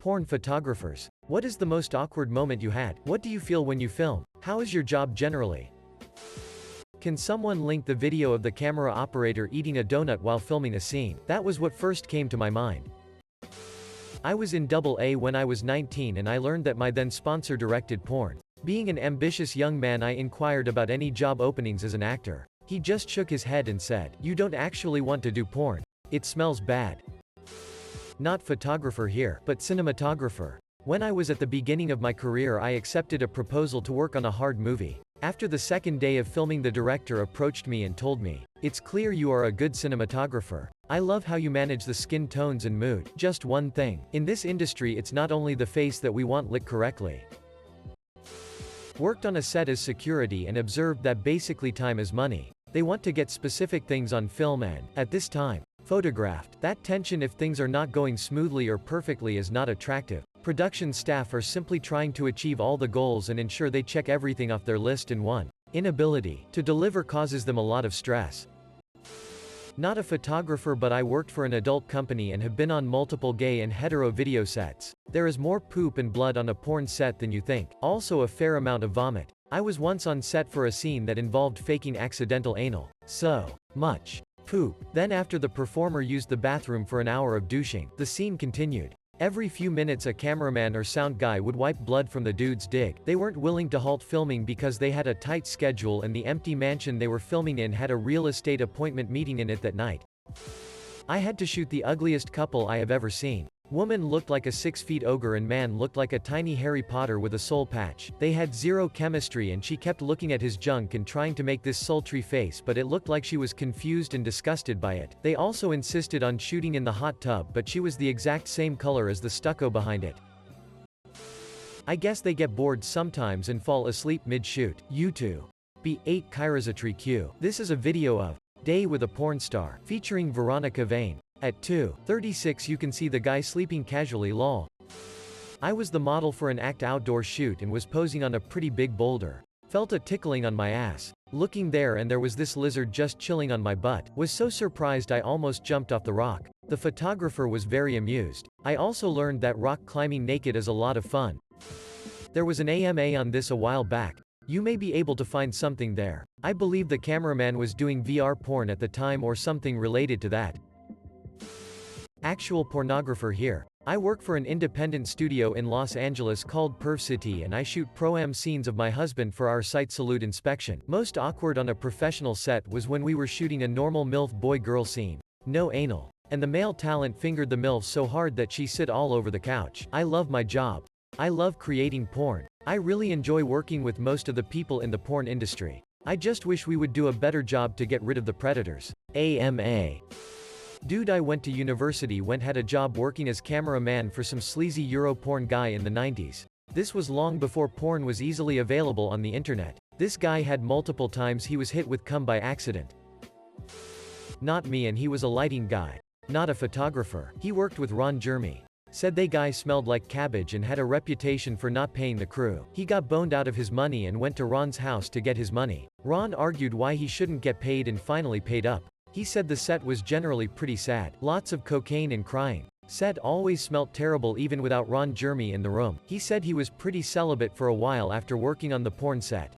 Porn photographers. What is the most awkward moment you had? What do you feel when you film? How is your job generally? Can someone link the video of the camera operator eating a donut while filming a scene? That was what first came to my mind. I was in AA when I was 19 and I learned that my then sponsor directed porn. Being an ambitious young man, I inquired about any job openings as an actor. He just shook his head and said, "You don't actually want to do porn. It smells bad." Not photographer here, but cinematographer. When I was at the beginning of my career, I accepted a proposal to work on a hard movie. After the second day of filming, the director approached me and told me, "It's clear you are a good cinematographer. I love how you manage the skin tones and mood. Just one thing. In this industry, it's not only the face that we want lit correctly." Worked on a set as security and observed that basically time is money. They want to get specific things on film and, at this time, photographed. That tension if things are not going smoothly or perfectly is not attractive. Production staff are simply trying to achieve all the goals and ensure they check everything off their list in one. Inability to deliver causes them a lot of stress. Not a photographer, but I worked for an adult company and have been on multiple gay and hetero video sets. There is more poop and blood on a porn set than you think. Also a fair amount of vomit. I was once on set for a scene that involved faking accidental anal. So much poop. Then after the performer used the bathroom for an hour of douching, the scene continued. Every few minutes a cameraman or sound guy would wipe blood from the dude's dig. They weren't willing to halt filming because they had a tight schedule and the empty mansion they were filming in had a real estate appointment meeting in it that night. I had to shoot the ugliest couple I have ever seen. Woman looked like a 6-foot ogre and man looked like a tiny Harry Potter with a soul patch. They had zero chemistry and she kept looking at his junk and trying to make this sultry face, but it looked like she was confused and disgusted by it. They also insisted on shooting in the hot tub, but she was the exact same color as the stucco behind it. I guess they get bored sometimes and fall asleep mid-shoot. YouTube. B8 Kairazatri Q. This is a video of Day with a Porn Star, featuring Veronica Vane. At 2:36 you can see the guy sleeping casually lol. I was the model for an act outdoor shoot and was posing on a pretty big boulder. Felt a tickling on my ass. Looking there and there was this lizard just chilling on my butt. Was so surprised I almost jumped off the rock. The photographer was very amused. I also learned that rock climbing naked is a lot of fun. There was an AMA on this a while back. You may be able to find something there. I believe the cameraman was doing VR porn at the time or something related to that. Actual pornographer here. I work for an independent studio in Los Angeles called Perv City and I shoot pro-am scenes of my husband for our site salute inspection. Most awkward on a professional set was when we were shooting a normal MILF boy-girl scene. No anal. And the male talent fingered the MILF so hard that she sit all over the couch. I love my job. I love creating porn. I really enjoy working with most of the people in the porn industry. I just wish we would do a better job to get rid of the predators. AMA. Dude, I went to university, had a job working as cameraman for some sleazy Euro porn guy in the 90s. This was long before porn was easily available on the internet. This guy had multiple times he was hit with cum by accident. Not me, and he was a lighting guy. Not a photographer. He worked with Ron Jeremy. Said they guy smelled like cabbage and had a reputation for not paying the crew. He got boned out of his money and went to Ron's house to get his money. Ron argued why he shouldn't get paid and finally paid up. He said the set was generally pretty sad. Lots of cocaine and crying. Said always smelt terrible even without Ron Jeremy in the room. He said he was pretty celibate for a while after working on the porn set.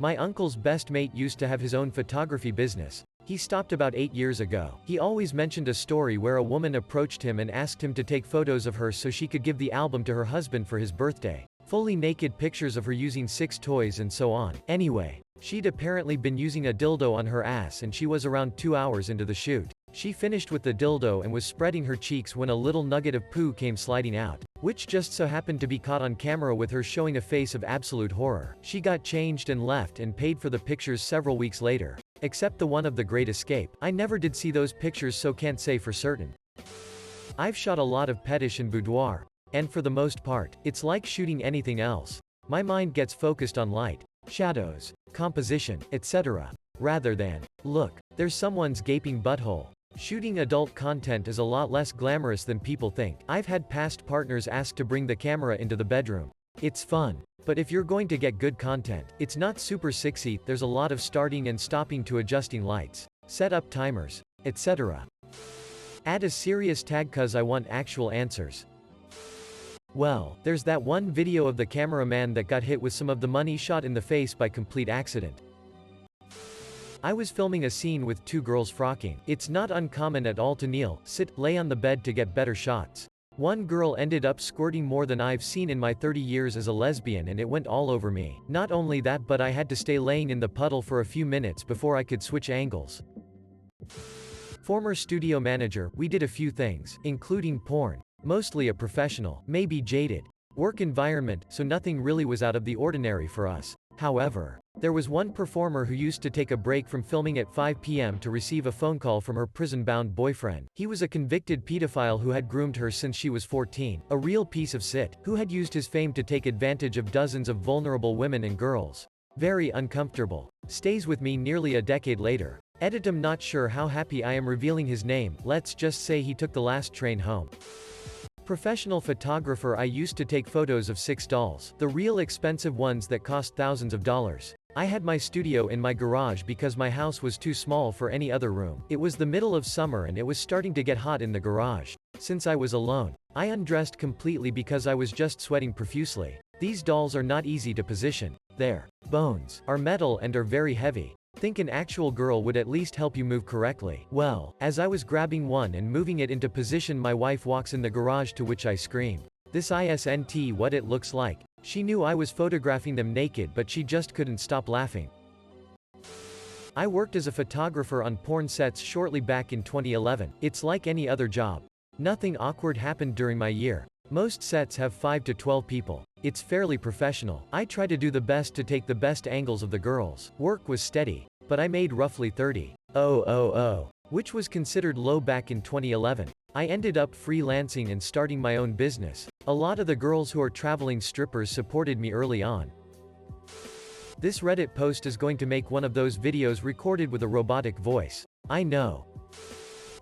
My uncle's best mate used to have his own photography business. He stopped about 8 years ago. He always mentioned a story where a woman approached him and asked him to take photos of her so she could give the album to her husband for his birthday. Fully naked pictures of her using 6 toys and so on. Anyway, she'd apparently been using a dildo on her ass and she was around 2 hours into the shoot. She finished with the dildo and was spreading her cheeks when a little nugget of poo came sliding out, which just so happened to be caught on camera with her showing a face of absolute horror. She got changed and left and paid for the pictures several weeks later. Except the one of the Great Escape. I never did see those pictures, so can't say for certain. I've shot a lot of fetish and boudoir. And for the most part, it's like shooting anything else. My mind gets focused on light, shadows, composition, etc. rather than, look, there's someone's gaping butthole. Shooting adult content is a lot less glamorous than people think. I've had past partners ask to bring the camera into the bedroom. It's fun. But if you're going to get good content, it's not super sexy. There's a lot of starting and stopping to adjusting lights, set up timers, etc. Add a serious tag cause I want actual answers. Well, there's that one video of the cameraman that got hit with some of the money shot in the face by complete accident. I was filming a scene with two girls frocking. It's not uncommon at all to kneel, sit, lay on the bed to get better shots. One girl ended up squirting more than I've seen in my 30 years as a lesbian, and it went all over me. Not only that, but I had to stay laying in the puddle for a few minutes before I could switch angles. Former studio manager, we did a few things, including porn. Mostly a professional, maybe jaded, work environment, so nothing really was out of the ordinary for us. However, there was one performer who used to take a break from filming at 5 p.m. to receive a phone call from her prison-bound boyfriend. He was a convicted pedophile who had groomed her since she was 14, a real piece of shit, who had used his fame to take advantage of dozens of vulnerable women and girls. Very uncomfortable. Stays with me nearly a decade later. Edit. I'm not sure how happy I am revealing his name, let's just say he took the last train home. Professional photographer. I used to take photos of 6 dolls, the real expensive ones that cost thousands of dollars. I had my studio in my garage because my house was too small for any other room. It was the middle of summer and it was starting to get hot in the garage. Since I was alone, I undressed completely because I was just sweating profusely. These dolls are not easy to position. Their bones are metal and are very heavy. Think an actual girl would at least help you move correctly. Well, as I was grabbing one and moving it into position, my wife walks in the garage, to which I screamed, "This isn't what it looks like." She knew I was photographing them naked, but she just couldn't stop laughing. I worked as a photographer on porn sets shortly back in 2011. It's like any other job. Nothing awkward happened during my year. Most sets have 5 to 12 people. It's fairly professional. I try to do the best to take the best angles of the girls. Work was steady, but I made roughly 30,000, which was considered low back in 2011. I ended up freelancing and starting my own business. A lot of the girls who are traveling strippers supported me early on. This Reddit post is going to make one of those videos recorded with a robotic voice. I know.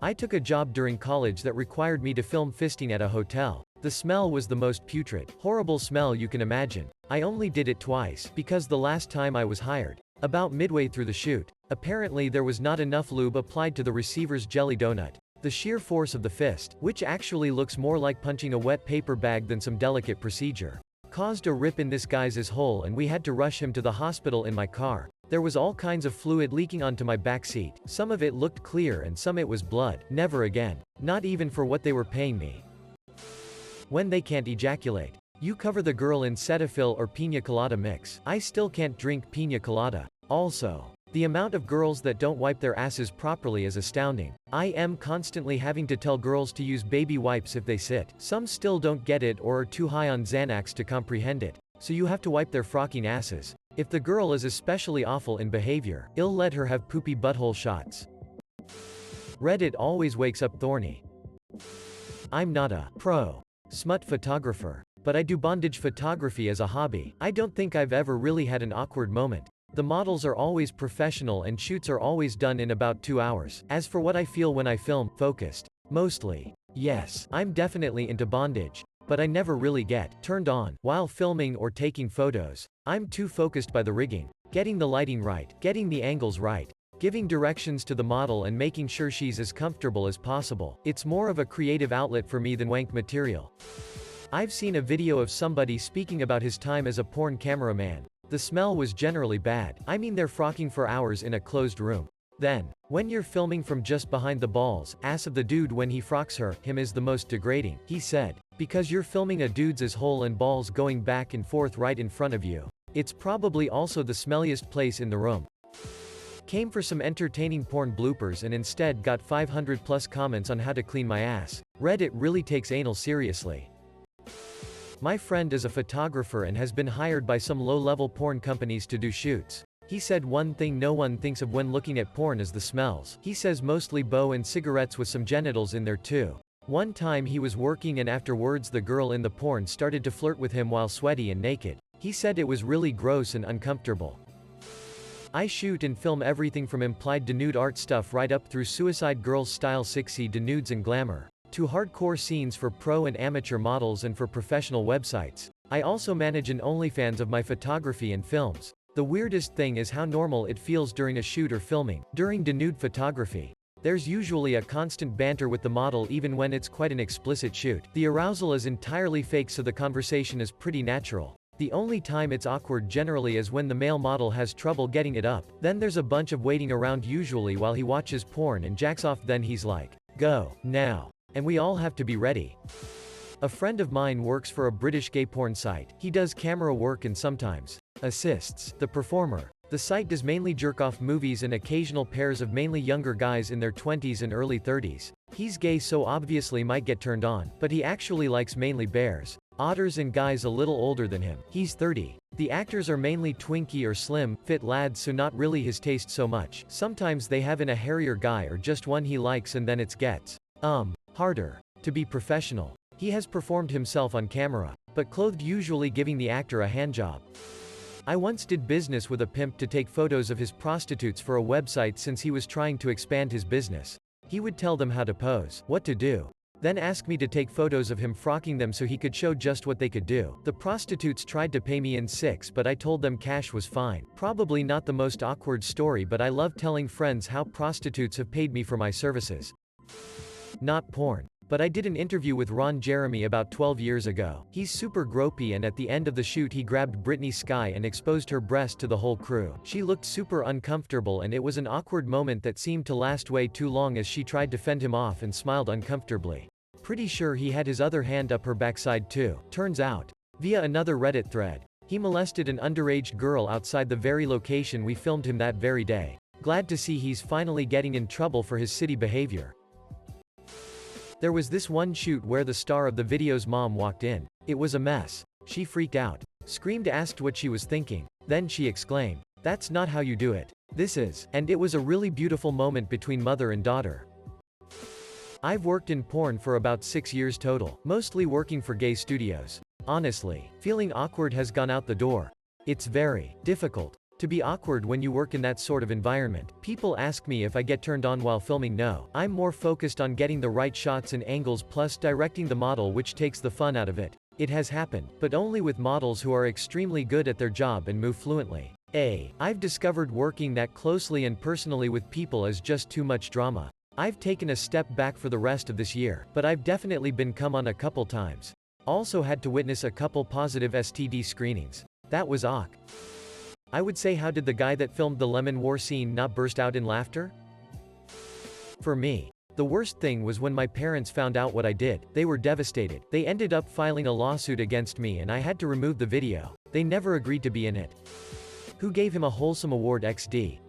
I took a job during college that required me to film fisting at a hotel. The smell was the most putrid, horrible smell you can imagine. I only did it twice, because the last time I was hired, about midway through the shoot, apparently there was not enough lube applied to the receiver's jelly donut. The sheer force of the fist, which actually looks more like punching a wet paper bag than some delicate procedure, caused a rip in this guy's hole, and we had to rush him to the hospital in my car. There was all kinds of fluid leaking onto my back seat. Some of it looked clear and some it was blood. Never again. Not even for what they were paying me. When they can't ejaculate, you cover the girl in Cetaphil or pina colada mix. I still can't drink pina colada. Also, the amount of girls that don't wipe their asses properly is astounding. I am constantly having to tell girls to use baby wipes if they sit. Some still don't get it or are too high on Xanax to comprehend it. So you have to wipe their frocking asses. If the girl is especially awful in behavior, I'll let her have poopy butthole shots. Reddit always wakes up thorny. I'm not a pro smut photographer, but I do bondage photography as a hobby. I don't think I've ever really had an awkward moment. The models are always professional and shoots are always done in about 2 hours. As for what I feel when I film, focused. Mostly. Yes, I'm definitely into bondage, but I never really get turned on while filming or taking photos. I'm too focused by the rigging, getting the lighting right, getting the angles right, giving directions to the model and making sure she's as comfortable as possible. It's more of a creative outlet for me than wank material. I've seen a video of somebody speaking about his time as a porn cameraman. The smell was generally bad. I mean, they're frocking for hours in a closed room. Then, when you're filming from just behind the balls, ass of the dude when he frocks him is the most degrading, he said. Because you're filming a dude's hole and balls going back and forth right in front of you. It's probably also the smelliest place in the room. Came for some entertaining porn bloopers and instead got 500 plus comments on how to clean my ass. Reddit really takes anal seriously. My friend is a photographer and has been hired by some low-level porn companies to do shoots. He said one thing no one thinks of when looking at porn is the smells. He says mostly bow and cigarettes with some genitals in there too. One time he was working and afterwards the girl in the porn started to flirt with him while sweaty and naked. He said it was really gross and uncomfortable. I shoot and film everything from implied to nude art stuff right up through Suicide Girls style 6C to nudes and glamour, to hardcore scenes for pro and amateur models and for professional websites. I also manage an OnlyFans of my photography and films. The weirdest thing is how normal it feels during a shoot or filming. During denude photography, There's usually a constant banter with the model even when it's quite an explicit shoot. The arousal is entirely fake, so the conversation is pretty natural. The only time it's awkward generally is when the male model has trouble getting it up. Then there's a bunch of waiting around usually while he watches porn and jacks off, then he's like, "Go, now." And we all have to be ready. A friend of mine works for a British gay porn site. He does camera work and sometimes assists the performer. The site does mainly jerk-off movies and occasional pairs of mainly younger guys in their 20s and early 30s. He's gay, so obviously might get turned on, but he actually likes mainly bears, otters and guys a little older than him. He's 30. The actors are mainly twinky or slim, fit lads, so not really his taste so much. Sometimes they have in a hairier guy or just one he likes, and then it gets harder to be professional. He has performed himself on camera, but clothed, usually giving the actor a handjob. I once did business with a pimp to take photos of his prostitutes for a website since he was trying to expand his business. He would tell them how to pose, what to do, then ask me to take photos of him frocking them so he could show just what they could do. The prostitutes tried to pay me in $6, but I told them cash was fine. Probably not the most awkward story, but I love telling friends how prostitutes have paid me for my services. Not porn. But I did an interview with Ron Jeremy about 12 years ago. He's super gropey, and at the end of the shoot he grabbed Britney Sky and exposed her breast to the whole crew. She looked super uncomfortable, and it was an awkward moment that seemed to last way too long as she tried to fend him off and smiled uncomfortably. Pretty sure he had his other hand up her backside too. Turns out, via another Reddit thread, he molested an underage girl outside the very location we filmed him that very day. Glad to see he's finally getting in trouble for his city behavior. There was this one shoot where the star of the video's mom walked in. It was a mess. She freaked out, screamed, asked what she was thinking. Then she exclaimed, "That's not how you do it. This is." And it was a really beautiful moment between mother and daughter. I've worked in porn for about 6 years total, mostly working for gay studios. Honestly, feeling awkward has gone out the door. It's very difficult to be awkward when you work in that sort of environment. People ask me if I get turned on while filming. No. I'm more focused on getting the right shots and angles plus directing the model, which takes the fun out of it. It has happened, but only with models who are extremely good at their job and move fluently. I've discovered working that closely and personally with people is just too much drama. I've taken a step back for the rest of this year, but I've definitely been come on a couple times. Also had to witness a couple positive STD screenings. That was awk. I would say, how did the guy that filmed the lemon war scene not burst out in laughter? For me, the worst thing was when my parents found out what I did. They were devastated. They ended up filing a lawsuit against me and I had to remove the video. They never agreed to be in it. Who gave him a wholesome award XD?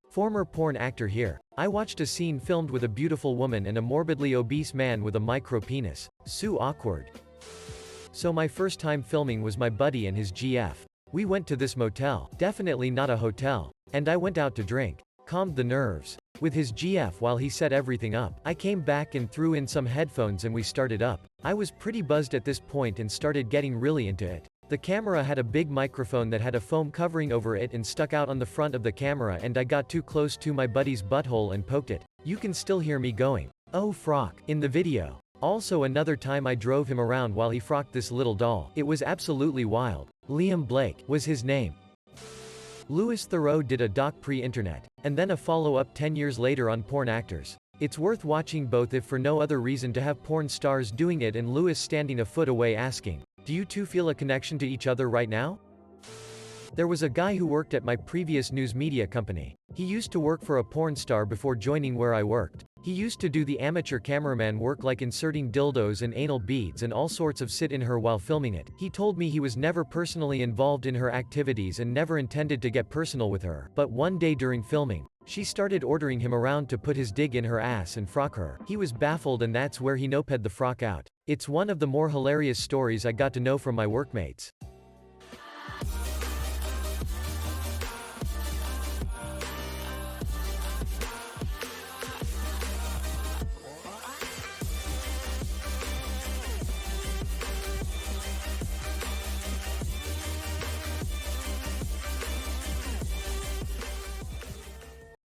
Former porn actor here. I watched a scene filmed with a beautiful woman and a morbidly obese man with a micro penis. So awkward. So my first time filming was my buddy and his GF. We went to this motel, definitely not a hotel, and I went out to drink. Calmed the nerves with his GF while he set everything up. I came back and threw in some headphones and we started up. I was pretty buzzed at this point and started getting really into it. The camera had a big microphone that had a foam covering over it and stuck out on the front of the camera, and I got too close to my buddy's butthole and poked it. You can still hear me going, "Oh frock," in the video. Also another time I drove him around while he frocked this little doll. It was absolutely wild. Liam Blake was his name. Louis Theroux did a doc pre-internet, and then a follow-up 10 years later on porn actors. It's worth watching both if for no other reason to have porn stars doing it and Louis standing a foot away asking, "Do you two feel a connection to each other right now?" There was a guy who worked at my previous news media company. He used to work for a porn star before joining where I worked. He used to do the amateur cameraman work, like inserting dildos and anal beads and all sorts of sit in her while filming it. He told me he was never personally involved in her activities and never intended to get personal with her. But one day during filming, she started ordering him around to put his dig in her ass and frock her. He was baffled, and that's where he noped the frock out. It's one of the more hilarious stories I got to know from my workmates.